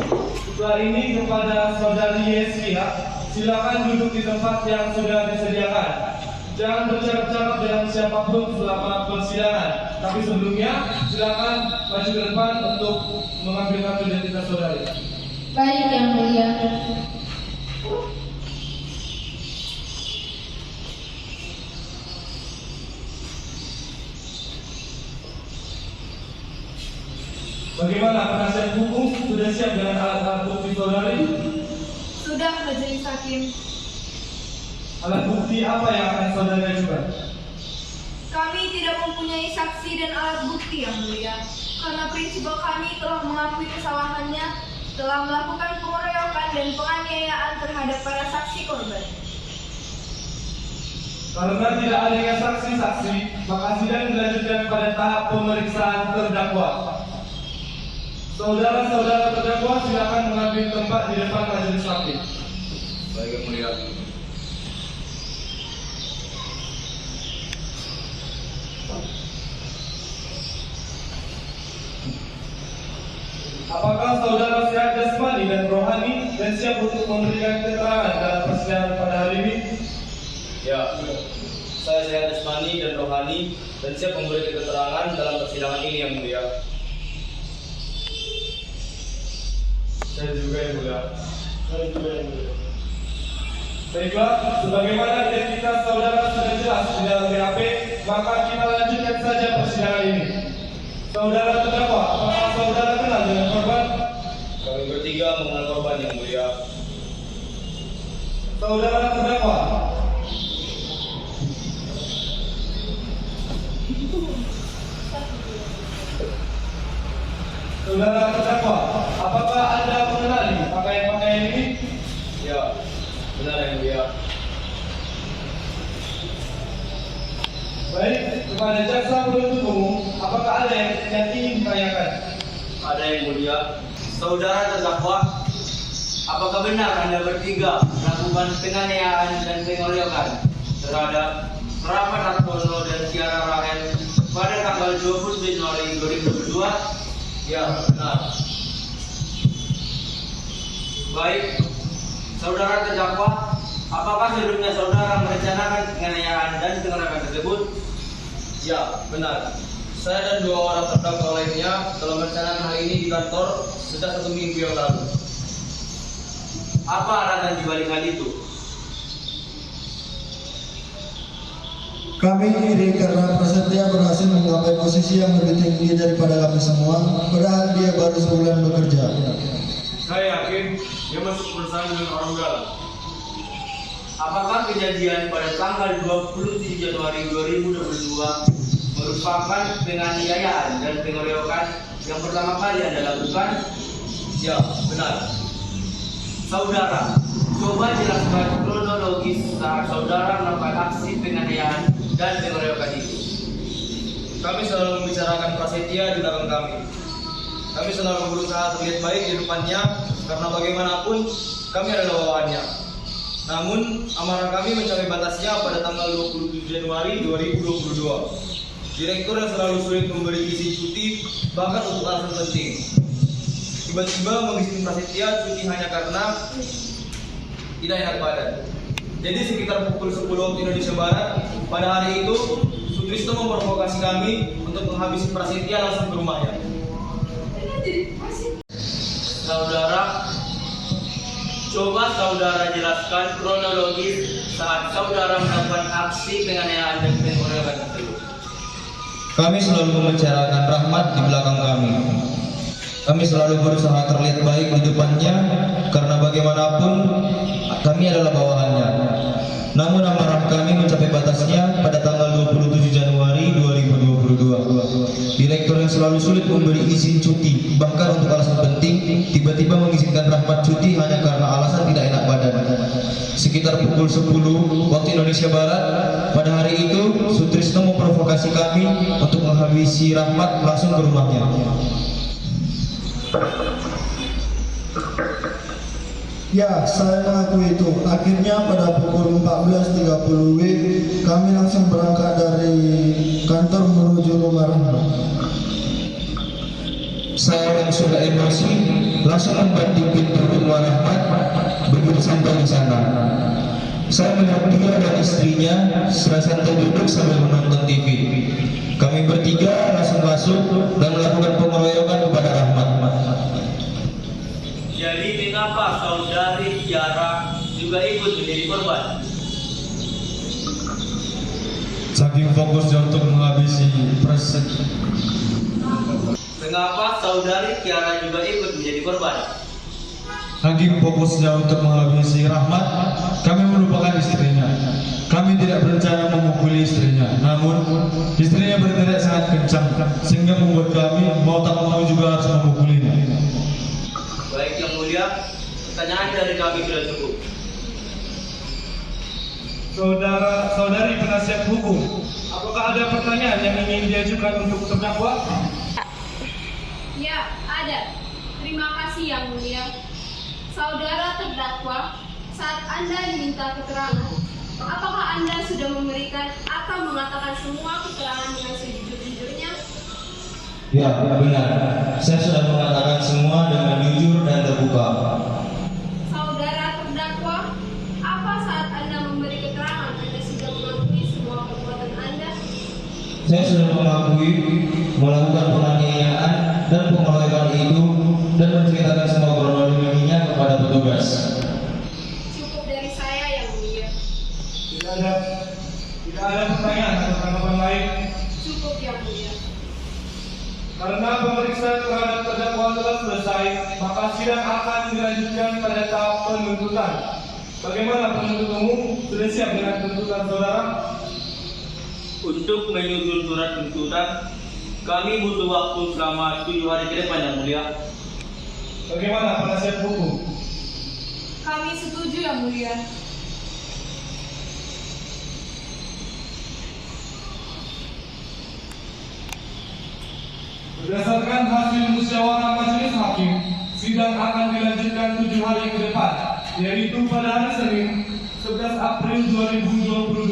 Setelah ini kepada saudari Yeskia, silakan duduk di tempat yang sudah disediakan. Jangan bercakap-cakap dengan siapapun selama persidangan. Tapi sebelumnya, silakan maju ke depan untuk mengambil kartu identitas saudari. Baik Yang Mulia. Bagaimana penasihat hukum sudah siap dengan alat-alat bukti saudari? Sudah, Majelis Hakim. Alat bukti apa yang akan saudari ajukan? Kami tidak mempunyai saksi dan alat bukti yang mulia, karena prinsipal kami telah mengakui kesalahannya, telah melakukan pengeroyokan dan penganiayaan terhadap para saksi korban. Karena tidak adanya saksi-saksi, maka sidang dilanjutkan pada tahap pemeriksaan terdakwa. Saudara-saudara terdakwa silakan mengambil tempat di depan majelis hakim. Baik, Yang Mulia. Apakah saudara sehat jasmani dan rohani dan siap untuk memberikan keterangan dalam persidangan pada hari ini? Ya, saya sehat jasmani dan rohani dan siap memberi keterangan dalam persidangan ini Yang Mulia. Saya juga Yang Mulia. Baiklah, sebagaimana identitas saudara sudah jelas di dalam BAP, maka kita lanjutkan saja persidangan ini. Saudara terdakwa, apakah saudara kenal dengan korban? Kami bertiga mengenal korban Yang Mulia. Saudara terdakwa, apakah Anda mengenali pakaian-pakaian ini? Ya, benar Yang Mulia. Baik, kepada jaksa penuntut umum, apakah ada yang ingin ditanyakan? Ada Yang Mulia. Saudara terdakwa, apakah benar Anda bertiga melakukan penganiayaan dan pengeroyokan terhadap Rahmat Hartono dan Tiara Rahel pada tanggal 20 Januari 2022? Ya, benar. Baik, saudara terdakwa, apakah sebelumnya saudara merencanakan penganiayaan dan pengeroyokan tersebut? Ya, benar. Saya dan dua orang terdakwa lainnya telah merencanakan hal ini di kantor sejak 1 minggu yang lalu. Apa alasan dibalik hal itu? Kami iri karena Prasetya berhasil menggapai posisi yang lebih tinggi daripada kami semua, padahal dia baru sebulan bekerja. Saya yakin dia masuk perusahaan dengan orang dalam. Apakah kejadian pada tanggal 27 Januari 2022 merupakan penganiayaan dan pengeroyokan yang pertama kali Anda lakukan? Ya, benar. Saudara, coba jelaskan kronologis saat saudara melakukan aksi penganiayaan dan pengeroyokan itu. Kami selalu membicarakan Prasetya di belakang kami. Kami selalu berusaha terlihat baik di depannya karena bagaimanapun kami adalah bawahannya. Namun amarah kami mencapai batasnya pada tanggal 27 Januari 2022. Direktur yang selalu sulit memberi izin cuti bahkan untuk alasan penting. Tiba-tiba mengizinkan Prasetya cuti hanya karena tidak enak badan. Jadi sekitar pukul 10 waktu Indonesia Barat pada hari itu Sutrisno memprovokasi kami untuk menghabisi Prasetya langsung ke rumahnya. Saudara, coba saudara jelaskan kronologis saat saudara melakukan aksi penganiayaan dan pengeroyokan tersebut. Kami selalu membicarakan Rahmat di belakang kami. Kami selalu berusaha terlihat baik di depannya karena bagaimanapun kami adalah bawahannya. Namun amarah kami mencapai batasnya pada tanggal 27 Januari 2022. Direktur yang selalu sulit memberi izin cuti bahkan untuk alasan penting tiba-tiba mengizinkan Rahmat cuti hanya karena alasan tidak enak badan. Sekitar pukul 10 waktu Indonesia Barat pada hari itu Sutrisno memprovokasi kami untuk menghabisi Rahmat langsung ke rumahnya. Ya, saya mengakui itu. Akhirnya pada pukul 14.30 WIB, kami langsung berangkat dari kantor menuju rumah Rahmat. Saya yang sudah emosi langsung membanting pintu rumah Rahmat. Begitu sampai di sana, saya melihat dia dan istrinya sedang santai duduk sambil menonton TV. Kami bertiga langsung masuk dan melakukan pengeroyokan kepada Rahmat. Jadi mengapa saudari Tiara juga ikut menjadi korban? Saking fokusnya untuk menghabisi proses. Mengapa saudari Tiara juga ikut menjadi korban? Saking fokusnya untuk menghabisi Rahmat, kami melupakan istrinya. Kami tidak berencana memukuli istrinya, namun istrinya berteriak sangat kencang sehingga membuat kami mau tak mau juga harus memukulinya. Baik yang mulia, pertanyaan dari kami sudah cukup. Saudari penasihat hukum, apakah ada pertanyaan yang ingin diajukan untuk terdakwa? Ya, ada. Terima kasih yang mulia. Saudara terdakwa, saat Anda diminta keterangan, apakah Anda sudah memberikan atau mengatakan semua keterangan dengan sejujur-jujurnya? Ya, benar. Saya sudah mengatakan semua dengan jujur dan terbuka. Saudara terdakwa, apa saat Anda memberi keterangan Anda sudah mengakui semua perbuatan Anda? Saya sudah mengakui melakukan penganiayaan dan pengeroyokan itu dan menceritakan semua kronologinya kepada petugas. Cukup dari saya yang mulia. Tidak ada pertanyaan atau tanggapan lain. Cukup yang mulia. Karena pemeriksaan terhadap terdakwa telah selesai, maka sidang akan dilanjutkan pada tahap penuntutan. Bagaimana penuntut umum? Sudah siap dengan tuntutan saudara? Untuk menyusun surat tuntutan, kami butuh waktu selama 7 hari ke depan yang mulia. Bagaimana penasihat hukum? Kami setuju yang mulia. Berdasarkan hasil musyawarah majelis hakim, sidang akan dilanjutkan 7 hari ke depan, yaitu pada hari Senin 11 April 2022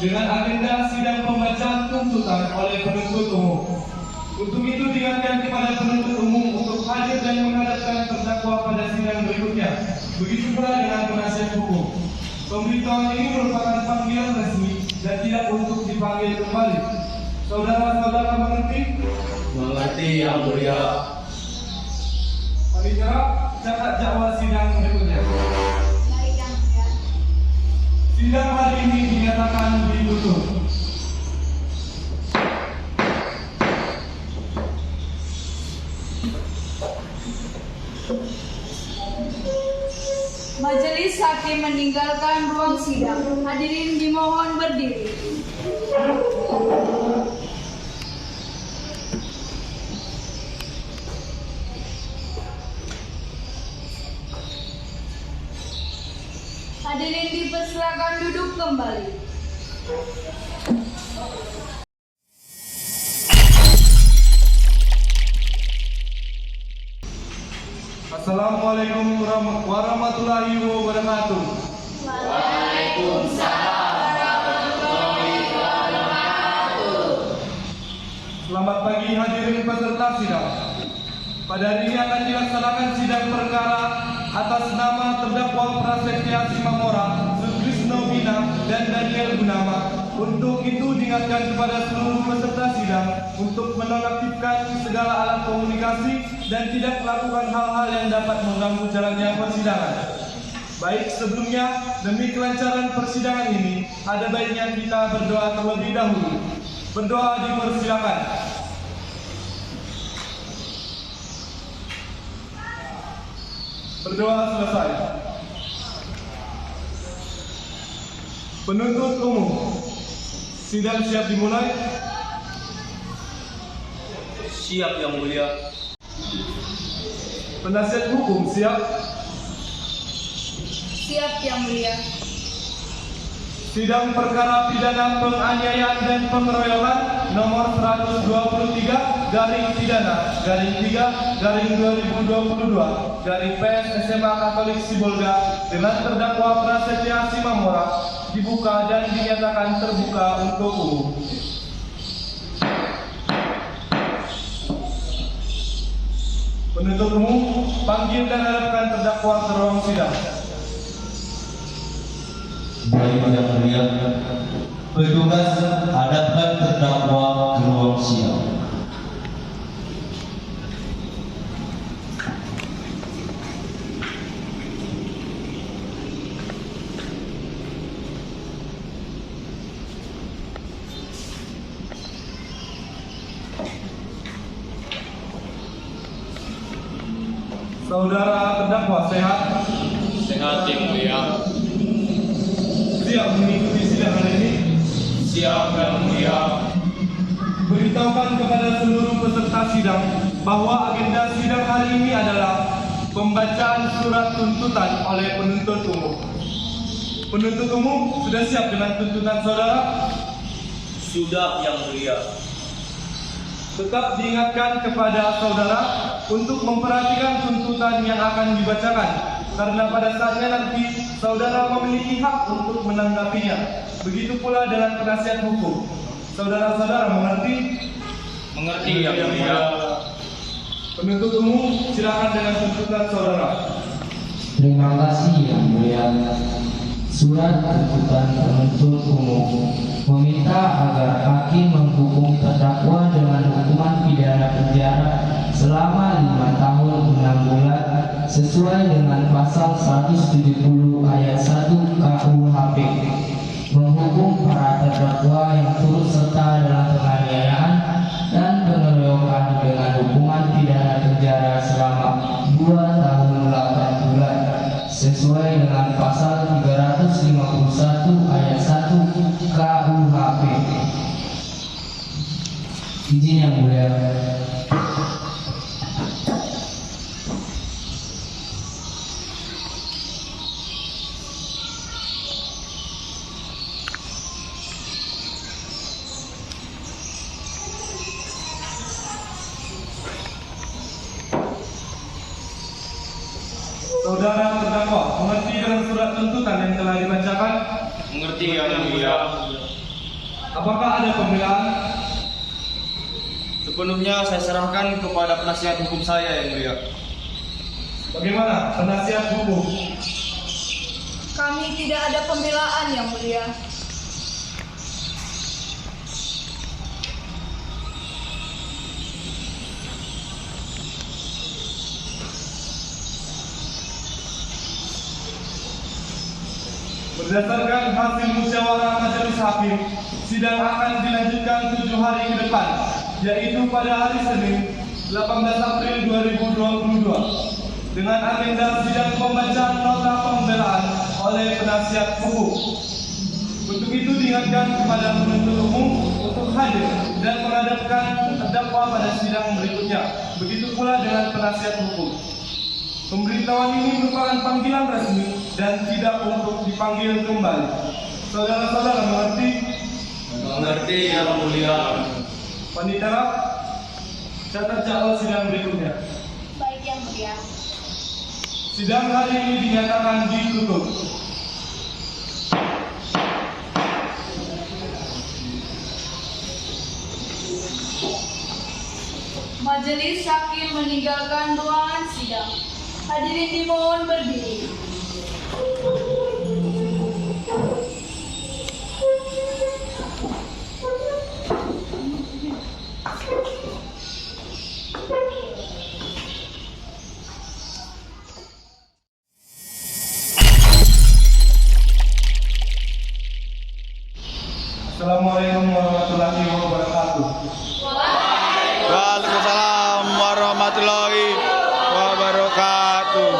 dengan agenda sidang pembacaan tuntutan oleh penuntut umum. Untuk itu diingatkan kepada penuntut umum untuk hadir dan menghadapkan terdakwa pada sidang berikutnya. Begitu pula dengan penasihat hukum. Pemberitahuan ini merupakan panggilan resmi dan tidak untuk dipanggil kembali. Saudara-saudara mengerti? Mengerti yang mulia. Panitia, catat jadwal sidang berikutnya. Baik yang mulia. Sidang hari ini dinyatakan ditutup. Majelis hakim meninggalkan ruang sidang. Hadirin dimohon berdiri. Hadirin dipersilakan duduk kembali. Assalamualaikum warahmatullahi wabarakatuh. Waalaikumsalam warahmatullahi wabarakatuh. Selamat pagi hadirin peserta sidang. Pada hari ini akan dilaksanakan sidang perkara atas nama terdakwa Prasetya Simamora, Sutrisno Bina, dan Daniel Gunama. Untuk itu diingatkan kepada seluruh peserta sidang untuk menonaktifkan segala alat komunikasi dan tidak melakukan hal-hal yang dapat mengganggu jalannya persidangan. Baik, sebelumnya demi kelancaran persidangan ini, ada baiknya kita berdoa terlebih dahulu. Berdoa dipersilakan. Berdoa selesai. Penuntut umum, sidang siap dimulai. Siap yang mulia. Penasihat hukum siap. Siap yang mulia. Sidang perkara pidana penganiayaan dan pengeroyokan nomor 123-3-2022 PS SMA Katolik Sibolga dengan terdakwa Prasetya Simamora dibuka dan dinyatakan terbuka untuk umum. Penuntut umum, panggil dan hadapkan terdakwa ke ruang sidang. Baik yang mulia, petugas hadapkan terdakwa ke ruang sidang. Saudara terdakwa sehat? Sehat yang mulia. Siap mengikuti sidang hari ini? Siap yang mulia. Beritahukan kepada seluruh peserta sidang bahwa agenda sidang hari ini adalah pembacaan surat tuntutan oleh penuntut umum. Penuntut umum sudah siap dengan tuntutan saudara? Sudah yang mulia. Tetap diingatkan kepada saudara untuk memperhatikan tuntutan yang akan dibacakan, karena pada saatnya nanti saudara memiliki hak untuk menanggapinya. Begitu pula dengan penasihat hukum. Saudara-saudara mengerti? Mengerti yang mulia. Penuntut umum silakan dengan tuntutan saudara. Terima kasih yang mulia. Surat tuntutan penuntut umum meminta agar hakim menghukum terdakwa dengan hukuman pidana penjara selama 5 tahun 6 bulan sesuai dengan pasal 170 ayat 1 KUHP, menghukum para terdakwa yang turut serta dalam penganiayaan dan pengeroyokan dengan hukuman pidana penjara selama 2 tahun 8 bulan sesuai dengan pasal 351 ayat 1 KUHP. Izin yang mulia. Saudara terdakwa mengerti dengan surat tuntutan yang telah dibacakan? Mengerti yang mulia. Apakah ada pembelaan? Sepenuhnya saya serahkan kepada penasihat hukum saya yang mulia. Bagaimana penasihat hukum? Kami tidak ada pembelaan yang mulia. Berdasarkan hasil musyawarah majelis hakim, sidang akan dilanjutkan 7 hari ke depan, yaitu pada hari Senin 18 April 2022 dengan agenda sidang pembacaan nota pembelaan oleh penasihat hukum. Untuk itu diingatkan kepada penuntut umum untuk hadir dan menghadapkan terdakwa pada sidang berikutnya. Begitu pula dengan penasihat hukum. Pemberitahuan ini merupakan panggilan resmi dan tidak untuk dipanggil kembali. Saudara-saudara mengerti? Mengerti yang mulia. Panitera, catat jadwal sidang berikutnya. Baik yang mulia. Sidang hari ini dinyatakan ditutup. Majelis hakim meninggalkan ruangan sidang. Hadirin dimohon berdiri. Assalamualaikum warahmatullahi wabarakatuh. Waalaikumsalam warahmatullahi wabarakatuh.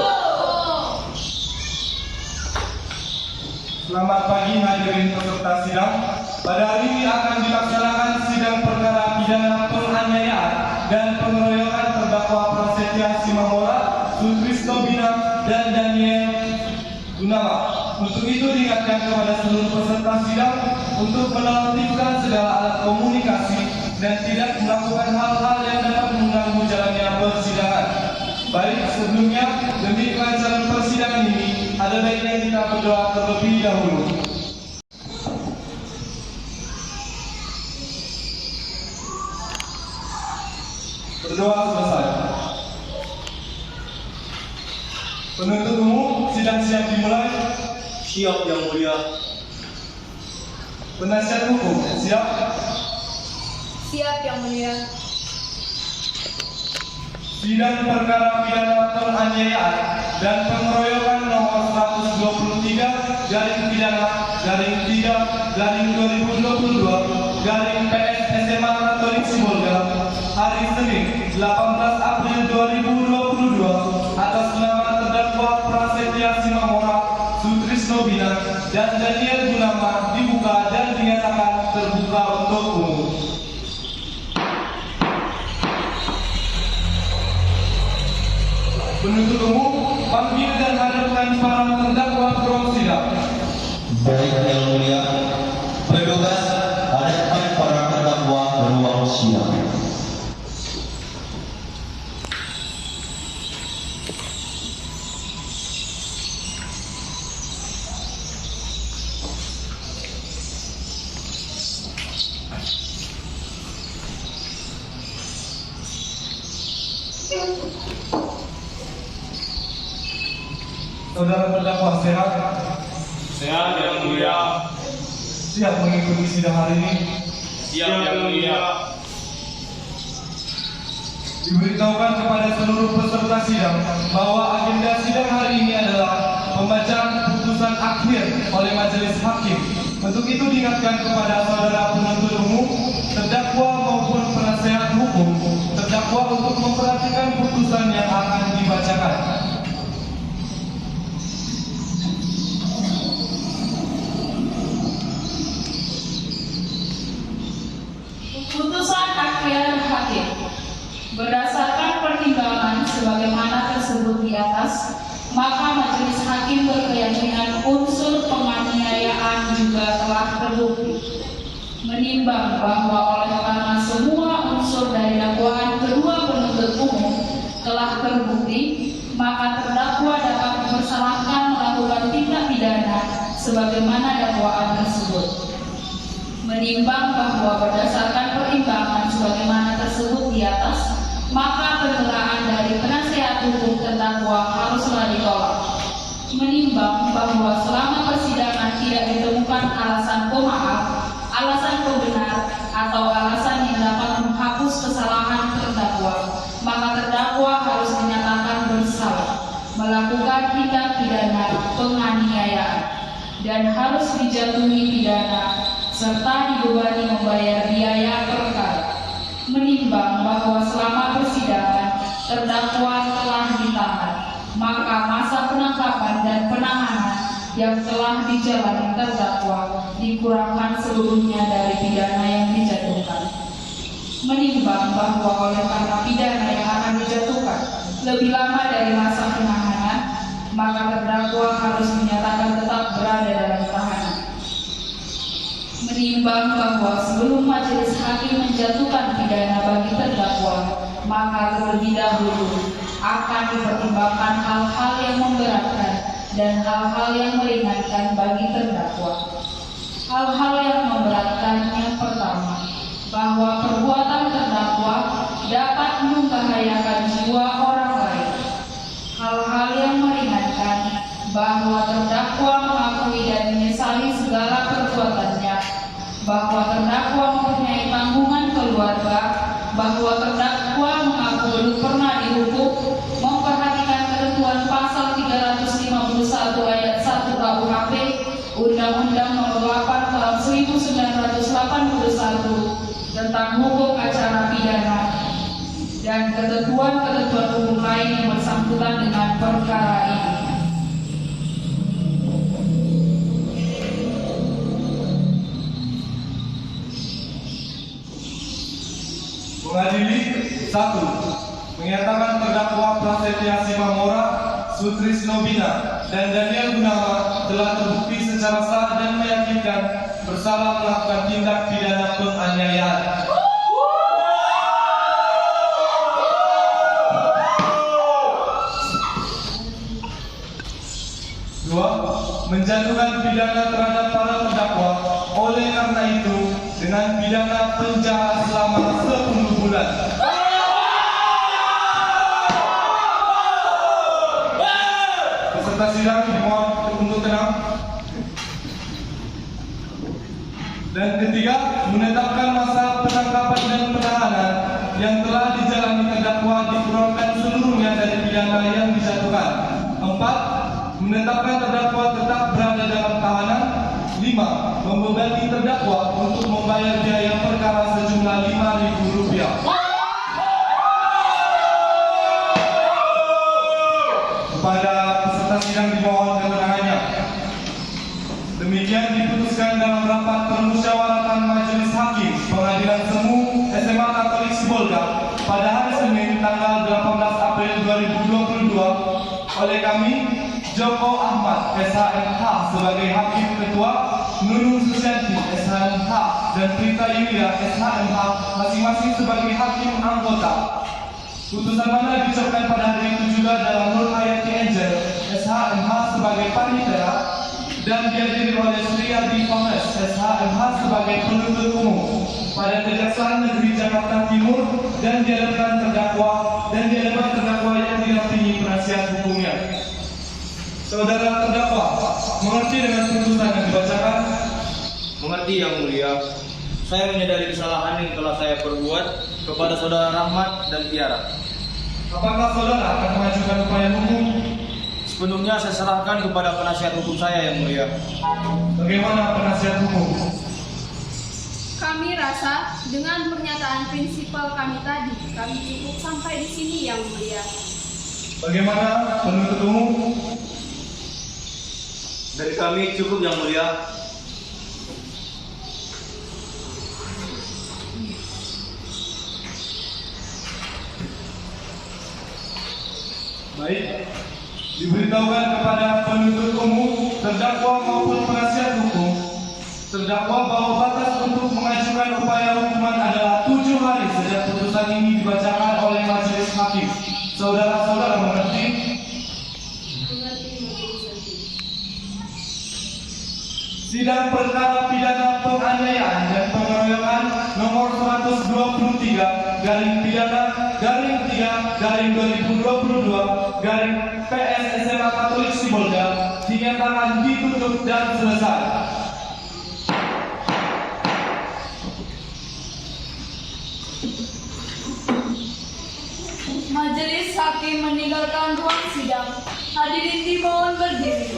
Selamat pagi hadirin peserta sidang. Pada hari ini akan dilaksanakan sidang perkara pidana penganiayaan dan pengeroyokan terdakwa Prasetya Simamora, Sutrisno Bina, dan Daniel Gunawan. Untuk itu itu diingatkan kepada seluruh peserta sidang untuk menertibkan segala alat komunikasi dan tidak melakukan hal-hal yang dapat mengganggu jalannya persidangan. Baik, sebelumnya demi kelancaran persidangan ini, ada baiknya kita berdoa terlebih dahulu. Berdoa selesai. Penuntut umum, sidang siap dimulai. Siap Yang Mulia. Penasihat hukum, siap. Siap Yang Mulia. Sidang perkara pidana penganiayaan dan pengeroyokan nomor 123 garing pidana garing 3 garing 2022 garing PS SMA Katolik Sibolga hari Senin 18 April 2022 atas nama terdakwa Prasetya Simamora, Sutrisno Bina, dan Daniel Gunama dibuka dan dinyatakan terbuka untuk umum. Penuntut umum, panggil dan hadirkan para terdakwa ruang sidang. Baik Yang Mulia, bertugas hadapkan para terdakwa ke ruang sidang. Saudara terdakwa sehat? Sehat Yang Mulia. Siap mengikuti sidang hari ini? Siap Yang Mulia. Diberitahukan kepada seluruh peserta sidang bahwa agenda sidang hari ini adalah pembacaan putusan akhir oleh majelis hakim. Untuk itu diingatkan kepada saudara penuntut umum, terdakwa maupun penasehat hukum, terdakwa untuk memperhatikan putusan yang akan dibacakan. Putusan akhir hakim. Berdasarkan pertimbangan sebagaimana tersebut di atas, maka majelis hakim berkeyakinan unsur penganiayaan juga telah terbukti. Menimbang bahwa oleh karena semua unsur dari dakwaan kedua penuntut umum telah terbukti, maka terdakwa dapat dipersalahkan melakukan tindak pidana sebagaimana dakwaan tersebut. Menimbang bahwa berdasarkan pertimbangan sebagaimana tersebut di atas, maka pembelaan dari penasehat hukum terdakwa haruslah ditolak. Menimbang bahwa selama persidangan tidak ditemukan alasan pemaaf, alasan pembenar, atau alasan yang dapat menghapus kesalahan terdakwa, maka terdakwa harus dinyatakan bersalah melakukan tindak pidana penganiayaan dan harus dijatuhi pidana serta dibebani membayar biaya perkara. Menimbang bahwa selama persidangan terdakwa telah ditahan, maka masa penangkapan dan penahanan yang telah dijalani terdakwa dikurangkan seluruhnya dari pidana yang dijatuhkan. Menimbang bahwa oleh karena pidana yang akan dijatuhkan lebih lama dari masa penahanan, maka terdakwa harus dinyatakan tetap berada dalam tahanan. Menimbang bahwa sebelum majelis hakim menjatuhkan pidana bagi terdakwa, maka terlebih dahulu akan dipertimbangkan hal-hal yang memberatkan dan hal-hal yang meringankan bagi terdakwa. Hal-hal yang memberatkan yang pertama, bahwa perbuatan terdakwa dapat membahayakan jiwa orang lain. Hal-hal yang meringankan, bahwa terdakwa mengakui dan menyesali segala perbuatannya, bahwa terdakwa mempunyai tanggungan keluarga, bahwa terdakwa mengaku belum pernah dihukum, memperhatikan ketentuan pasal 351 ayat 1 KUHP, Undang-Undang Nomor 8 Tahun 1981 tentang hukum acara pidana, dan ketentuan-ketentuan hukum lain yang bersangkutan dengan perkara ini. Mengadili 1. Menyatakan terdakwa Prasetya Simamora, Sutrisno Bina, dan Daniel Gunawan telah terbukti secara sah dan meyakinkan bersalah melakukan tindak pidana penganiayaan. Dua, menjatuhkan pidana terhadap para terdakwa. Oleh karena itu, dengan pidana penjara selama 10 bulan. Peserta sidang dimohon untuk tenang. Dan ketiga, menetapkan masa penangkapan dan penahanan yang telah dijalani terdakwa dikurangkan seluruhnya dari pidana yang dijatuhkan. 4. Menetapkan terdakwa tetap berada dalam tahanan. 5. Membebani terdakwa untuk membayar biaya perkara sejumlah Rp5.000. Kepada peserta sidang dimohon ketenangannya. Demikian diputuskan dalam rapat permusyawaratan Majelis Hakim Pengadilan Semu SMA Katolik Sibolga pada hari Senin tanggal 18 April 2022 oleh kami Joko Ahmad SHMH sebagai Hakim Ketua, Nunung Susianti SHMH dan Prita Yulia SHMH masing-masing sebagai Hakim Anggota. Putusan mana diucapkan pada hari itu juga dalam Nur Hayati Angel SHMH sebagai Panitia dan dihadiri oleh Sriyadi Fames SHMH sebagai penuntut umum pada Kejaksaan Negeri Jakarta Timur dan di hadapan terdakwa yang didampingi penasihat hukumnya. Saudara terdakwa, mengerti dengan putusan yang dibacakan? Mengerti yang mulia. Saya menyadari kesalahan yang telah saya perbuat kepada saudara Rahmat dan Tiara. Apakah saudara akan mengajukan upaya hukum? Sepenuhnya saya serahkan kepada penasihat hukum saya yang mulia. Bagaimana penasihat hukum? Kami rasa dengan pernyataan prinsipal kami tadi, kami cukup sampai di sini yang mulia. Bagaimana penuntut umum? Dari kami cukup yang mulia. Baik, diberitahukan kepada penuntut umum, terdakwa maupun penasihat hukum, terdakwa bahwa batas untuk mengajukan upaya hukuman adalah 7 hari sejak putusan ini dibacakan oleh Majelis Hakim. Saudara-saudara mengerti? Sidang perkara pidana penganiayaan dan pengeroyokan nomor 123/3/2022 PS SMA Katolik Sibolga dinyatakan ditutup dan selesai. Majelis Hakim meninggalkan ruang sidang. Hadirin dimohon berdiri.